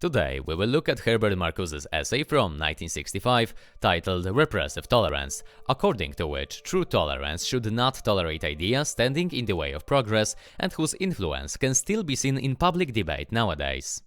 Today, we will look at Herbert Marcuse's essay from 1965 titled Repressive Tolerance, according to which true tolerance should not tolerate ideas standing in the way of progress and whose influence can still be seen in public debate nowadays.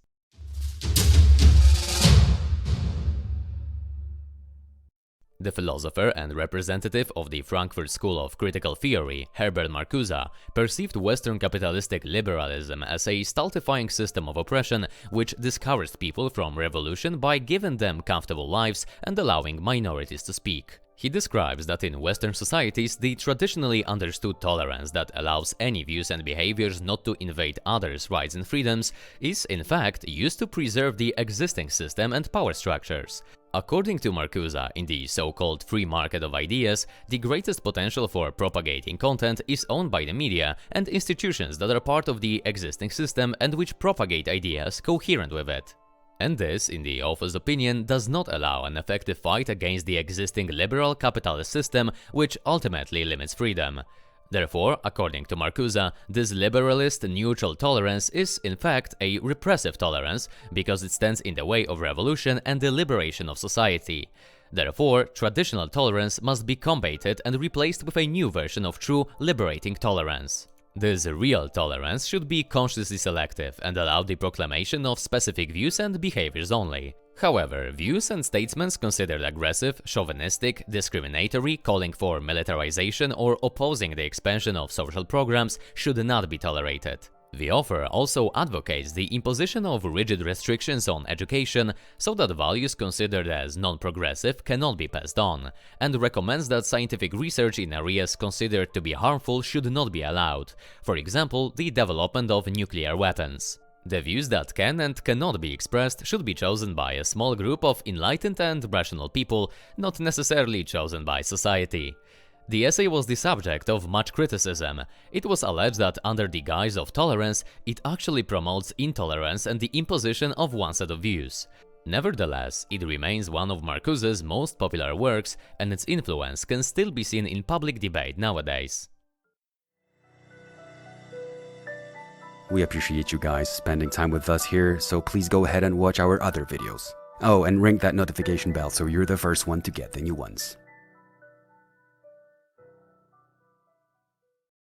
The philosopher and representative of the Frankfurt School of Critical Theory, Herbert Marcuse, perceived Western capitalistic liberalism as a stultifying system of oppression which discouraged people from revolution by giving them comfortable lives and allowing minorities to speak. He describes that in Western societies, the traditionally understood tolerance that allows any views and behaviors not to invade others' rights and freedoms is, in fact, used to preserve the existing system and power structures. According to Marcuse, in the so-called free market of ideas, the greatest potential for propagating content is owned by the media and institutions that are part of the existing system and which propagate ideas coherent with it. And this, in the author's opinion, does not allow an effective fight against the existing liberal capitalist system, which ultimately limits freedom. Therefore, according to Marcuse, this liberalist neutral tolerance is, in fact, a repressive tolerance because it stands in the way of revolution and the liberation of society. Therefore, traditional tolerance must be combated and replaced with a new version of true liberating tolerance. This real tolerance should be consciously selective and allow the proclamation of specific views and behaviors only. However, views and statements considered aggressive, chauvinistic, discriminatory, calling for militarization, or opposing the expansion of social programs should not be tolerated. The author also advocates the imposition of rigid restrictions on education so that values considered as non-progressive cannot be passed on, and recommends that scientific research in areas considered to be harmful should not be allowed, for example, the development of nuclear weapons. The views that can and cannot be expressed should be chosen by a small group of enlightened and rational people, not necessarily chosen by society. The essay was the subject of much criticism. It was alleged that under the guise of tolerance, it actually promotes intolerance and the imposition of one set of views. Nevertheless, it remains one of Marcuse's most popular works, and its influence can still be seen in public debate nowadays. We appreciate you guys spending time with us here, so please go ahead and watch our other videos. Oh, and ring that notification bell so you're the first one to get the new ones.